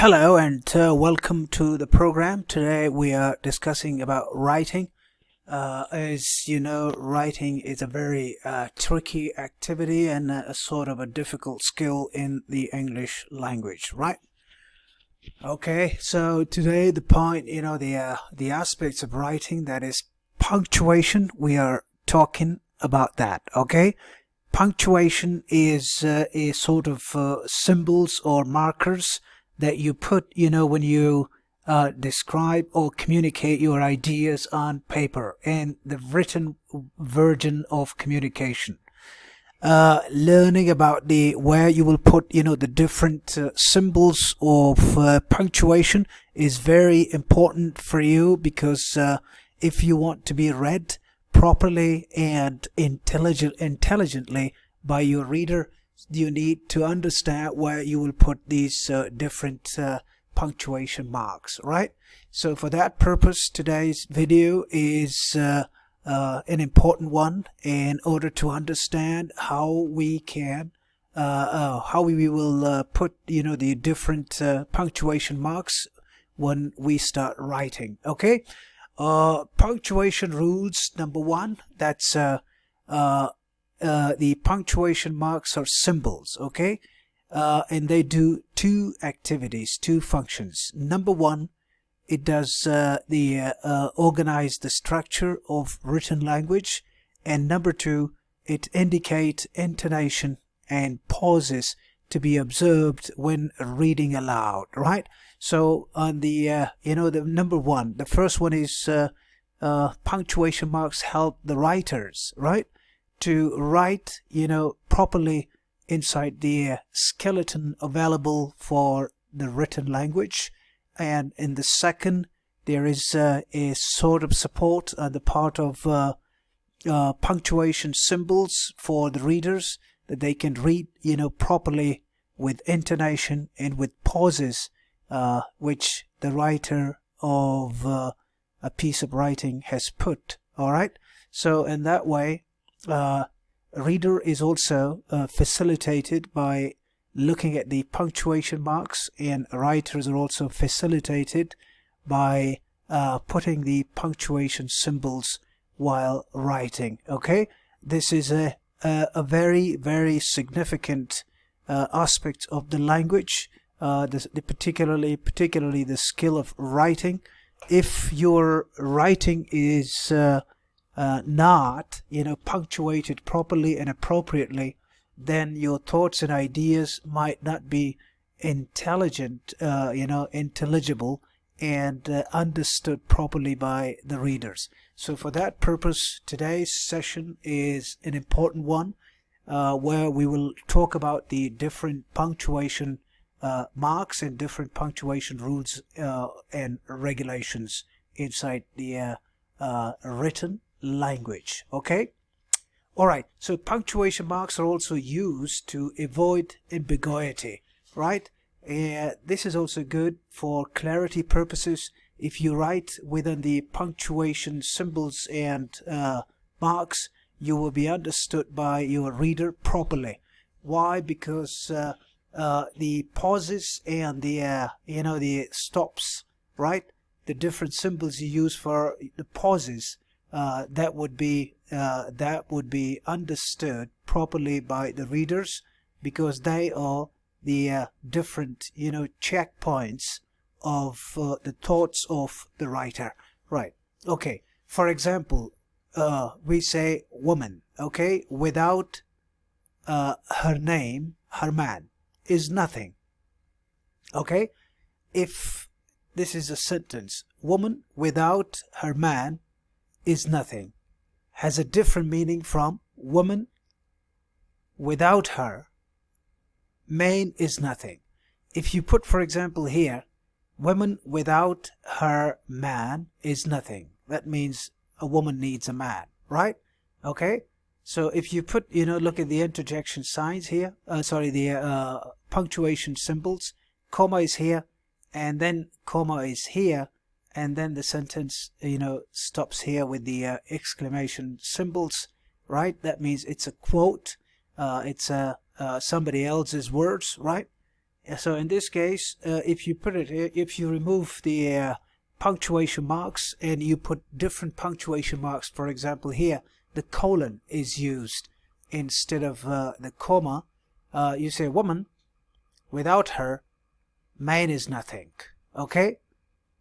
Hello and welcome to the program. Today we are discussing about writing. As you know, writing is a very tricky activity and a sort of a difficult skill in the English language, right? Okay, so today the point, the aspects of writing, that is punctuation, we are talking about that, okay? Punctuation is a sort of symbols or markers that you put, when you describe or communicate your ideas on paper and the written version of communication. Learning about where you will put, the different symbols of punctuation is very important for you because if you want to be read properly and intelligently by your reader, you need to understand where you will put these different punctuation marks, right? So for that purpose, today's video is an important one in order to understand how we can how we will put the different punctuation marks when we start writing. Okay, punctuation rules. Number one, that's the punctuation marks are symbols, okay? And they do two activities, two functions. Number one, it does organize the structure of written language. And number two, it indicates intonation and pauses to be observed when reading aloud, right? So on the number one, the first one is punctuation marks help the writers, right, to write, properly inside the skeleton available for the written language. And in the second, there is a sort of support on the part of punctuation symbols for the readers that they can read, properly with intonation and with pauses, which the writer of a piece of writing has put. All right. So in that way, reader is also facilitated by looking at the punctuation marks, and writers are also facilitated by putting the punctuation symbols while writing. Okay, this is a very, very significant aspect of the language, particularly the skill of writing. If your writing is not punctuated properly and appropriately, then your thoughts and ideas might not be intelligible and understood properly by the readers. So for that purpose, today's session is an important one, where we will talk about the different punctuation marks and different punctuation rules and regulations inside the written language. Okay, all right. So punctuation marks are also used to avoid ambiguity, right? This is also good for clarity purposes. If you write within the punctuation symbols and marks, you will be understood by your reader properly. Why? Because the pauses and the stops, right? The different symbols you use for the pauses, that would be understood properly by the readers, because they are the different checkpoints of the thoughts of the writer, right? Okay, for example, we say woman, okay, without her name, her man is nothing. Okay, if this is a sentence, woman without her man is nothing, has a different meaning from woman without her man is nothing. If you put, for example, here, woman without her man is nothing, that means a woman needs a man, right? Okay, so if you put, look at the interjection signs here, the punctuation symbols, comma is here, and then comma is here, and then the sentence stops here with the exclamation symbols, right? That means it's a quote, it's somebody else's words, right? So in this case, if you put it, if you remove the punctuation marks and you put different punctuation marks, for example, here the colon is used instead of the comma. You say woman, without her, man is nothing. Okay?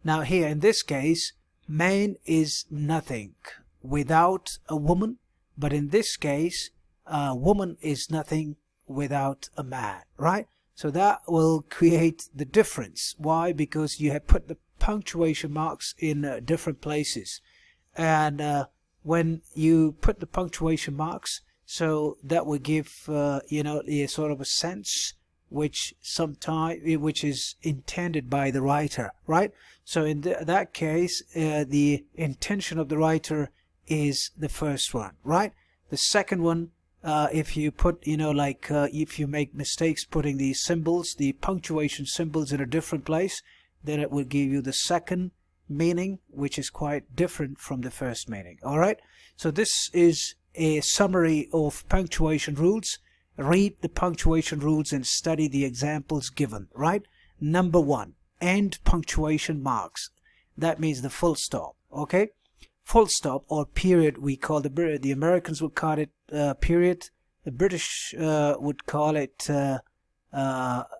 Now here in this case, man is nothing without a woman, but in this case, woman is nothing without a man, right? So that will create the difference. Why? Because you have put the punctuation marks in different places. And when you put the punctuation marks, so that will give, a sort of a sense which is intended by the writer, right? So in that case, the intention of the writer is the first one, right? The second one, if you put, if you make mistakes putting these symbols, the punctuation symbols in a different place, then it will give you the second meaning, which is quite different from the first meaning. All right. So this is a summary of punctuation rules. Read the punctuation rules and study the examples given, right? Number 1, end punctuation marks. That means the full stop, okay? Full stop or period, we call the Americans would call it period. The British would call it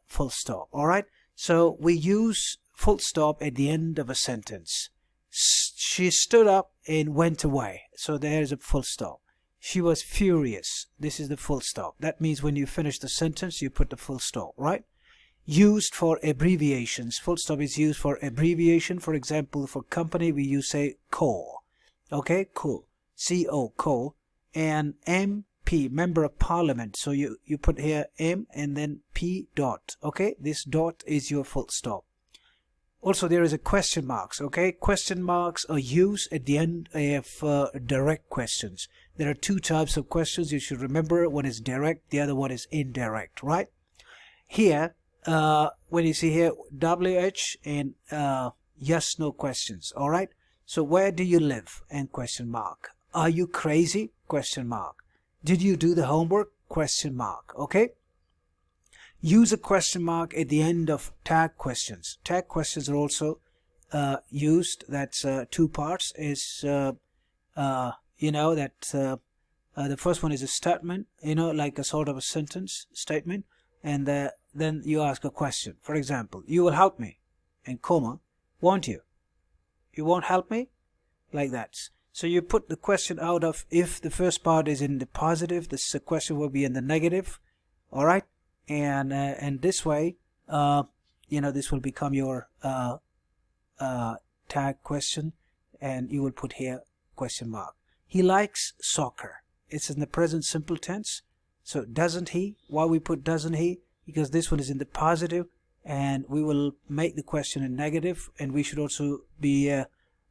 full stop, all right? So we use full stop at the end of a sentence. She stood up and went away. So there's a full stop. She was furious. This is the full stop. That means when you finish the sentence, you put the full stop, right? Used for abbreviations. Full stop is used for abbreviation. For example, for company, we use say CO. Okay, CO. CO, CO. And MP, Member of Parliament. So you put here M and then P dot. Okay, this dot is your full stop. Also, there is a question marks, okay? Question marks are used at the end of direct questions. There are 2 types of questions you should remember. One is direct, the other one is indirect, right? Here, when you see here, WH and yes, no questions, all right? So where do you live? And question mark. Are you crazy? Question mark. Did you do the homework? Question mark, okay? Use a question mark at the end of tag questions. Tag questions are also used. That's 2 parts. Is the first one is a statement, like a sort of a sentence statement, and then you ask a question. For example, you will help me, and comma, won't you? You won't help me, like that. So you put the question out of, if the first part is in the positive, this question will be in the negative. All right. And this way, this will become your tag question, and you will put here question mark. He likes soccer. It's in the present simple tense. So doesn't he? Why we put doesn't he? Because this one is in the positive, and we will make the question in negative, and we should also be,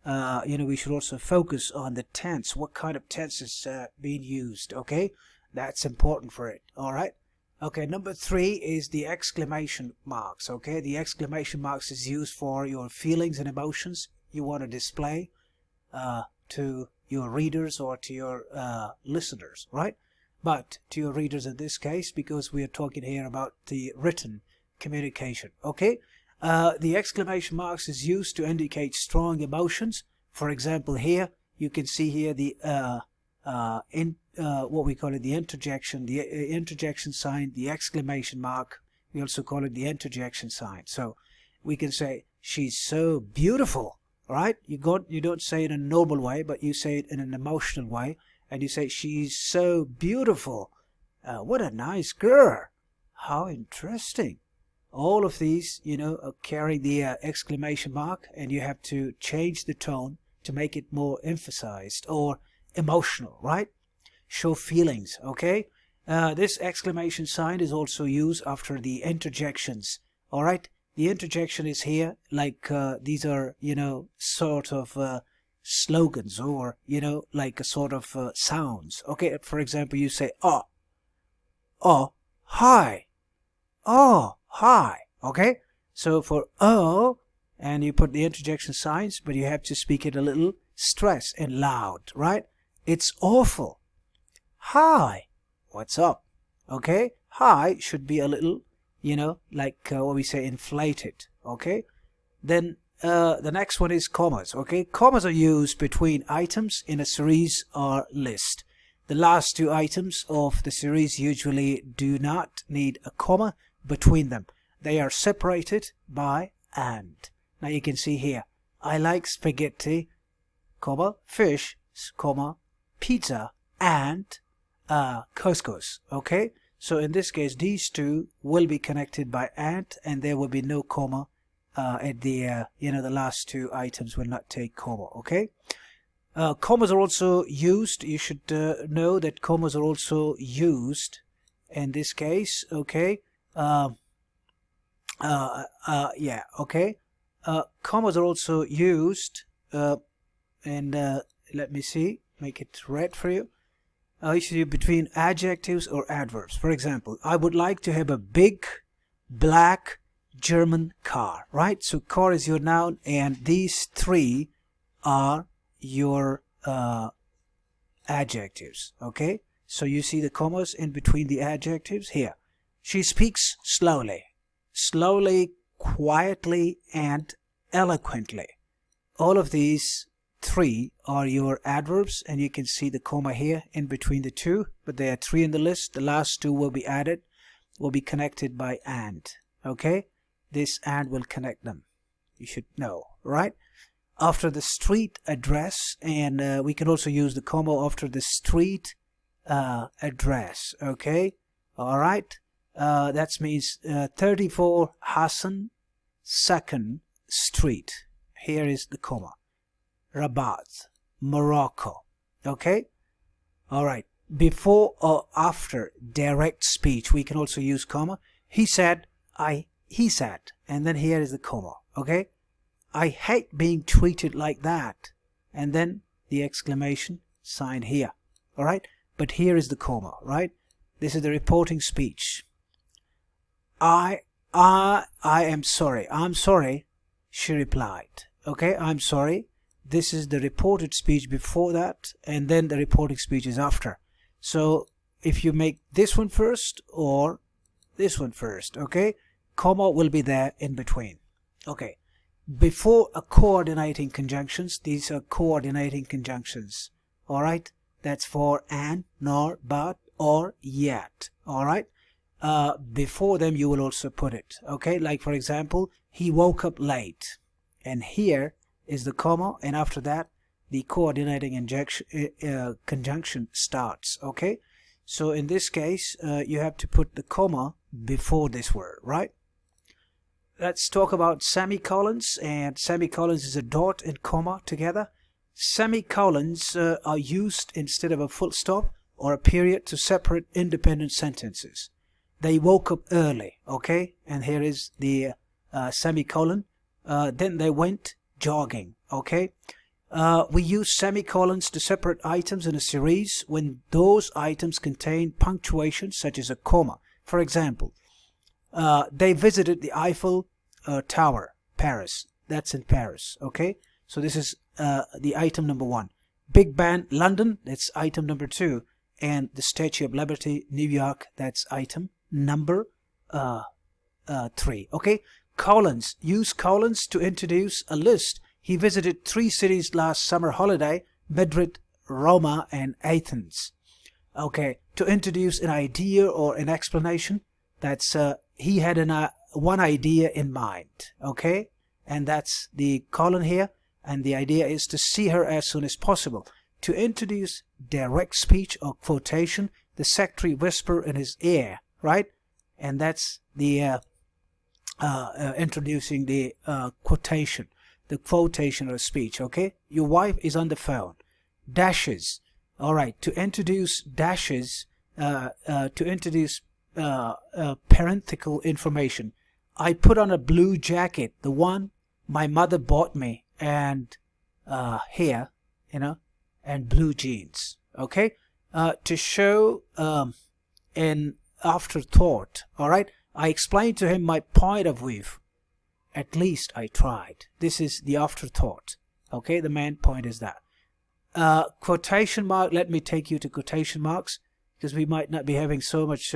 we should also focus on the tense. What kind of tense is being used? Okay, that's important for it. All right. Okay, number 3 is the exclamation marks. Okay, the exclamation marks is used for your feelings and emotions you want to display to your readers or to your listeners, right? But to your readers in this case, because we are talking here about the written communication. Okay, the exclamation marks is used to indicate strong emotions. For example, here you can see here the what we call it, the interjection sign, the exclamation mark. We also call it the interjection sign. So we can say she's so beautiful, right? You don't say it in a normal way, but you say it in an emotional way, and you say she's so beautiful. What a nice girl. How interesting. All of these, carry the exclamation mark, and you have to change the tone to make it more emphasized or emotional, right? Show feelings, okay? This exclamation sign is also used after the interjections, all right? The interjection is here, like these are, sort of slogans, or, like a sort of sounds, okay? For example, you say, oh, hi, oh, hi, okay? So for oh, and you put the interjection signs, but you have to speak it a little stress and loud, right? It's awful. Hi, what's up? Okay, hi should be a little you know, like what we say, inflated. Okay. Then the next one is commas. Okay, commas are used between items in a series or list. The last two items of the series usually do not need a comma between them. They are separated by and. Now you can see here, I like spaghetti, comma, fish, comma, pizza, and couscous. Okay, so in this case, these two will be connected by and there will be no comma at the the last two items will not take comma. Okay. Commas are also used. You should know that commas are also used in this case. Okay. Yeah. Okay. Commas are also used, and let me see, make it red for you. Issue between adjectives or adverbs. For example, I would like to have a big black German car, right? So car is your noun, and these three are your adjectives. Okay, so you see the commas in between the adjectives here. She speaks slowly, quietly, and eloquently. All of these three are your adverbs, and you can see the comma here in between the two, but there are three in the list. The last two will be added, will be connected by and. Okay, this and will connect them. You should know, right? After the street address, and we can also use the comma after the street address. Okay, all right. That means 34 Hassan 2nd Street. Here is the comma. Rabat, Morocco. Okay, all right. Before or after direct speech, we can also use comma. He said, he said, and then here is the comma. Okay, I hate being treated like that, and then the exclamation sign here. All right, but here is the comma. Right, this is the reporting speech. I am sorry. I'm sorry, she replied. Okay, I'm sorry. This is the reported speech before that, and then the reporting speech is after. So if you make this one first or this one first, okay, comma will be there in between. Okay, before a coordinating conjunctions, these are coordinating conjunctions. All right, that's for and, nor, but, or, yet. All right, before them you will also put it. Okay, like for example, he woke up late, and here is the comma, and after that the coordinating conjunction starts. Okay, so in this case you have to put the comma before this word, right? Let's talk about semicolons, and semicolons is a dot and comma together. Semicolons are used instead of a full stop or a period to separate independent sentences. They woke up early, okay, and here is the semicolon. Then they went jogging. Okay, we use semicolons to separate items in a series when those items contain punctuation such as a comma. For example, they visited the Eiffel Tower, Paris. That's in Paris. Okay, so this is the item number 1. Big Ben, London. That's item number 2. And the Statue of Liberty, New York. That's item number 3. Okay, colons. Use colons to introduce a list. He visited 3 cities last summer holiday: Madrid, Roma, and Athens. Okay, to introduce an idea or an explanation, that's he had one idea in mind. Okay, and that's the colon here, and the idea is to see her as soon as possible. To introduce direct speech or quotation, the secretary whisper in his ear, right? And that's the introducing the quotation. The quotation or speech. Okay, your wife is on the phone. Dashes. All right, to introduce dashes, to introduce parenthetical information. I put on a blue jacket, the one my mother bought me, and here, and blue jeans. Okay, to show an afterthought. All right, I explained to him my point of view. At least I tried. This is the afterthought. Okay, the main point is that. Quotation mark, let me take you to quotation marks, because we might not be having so much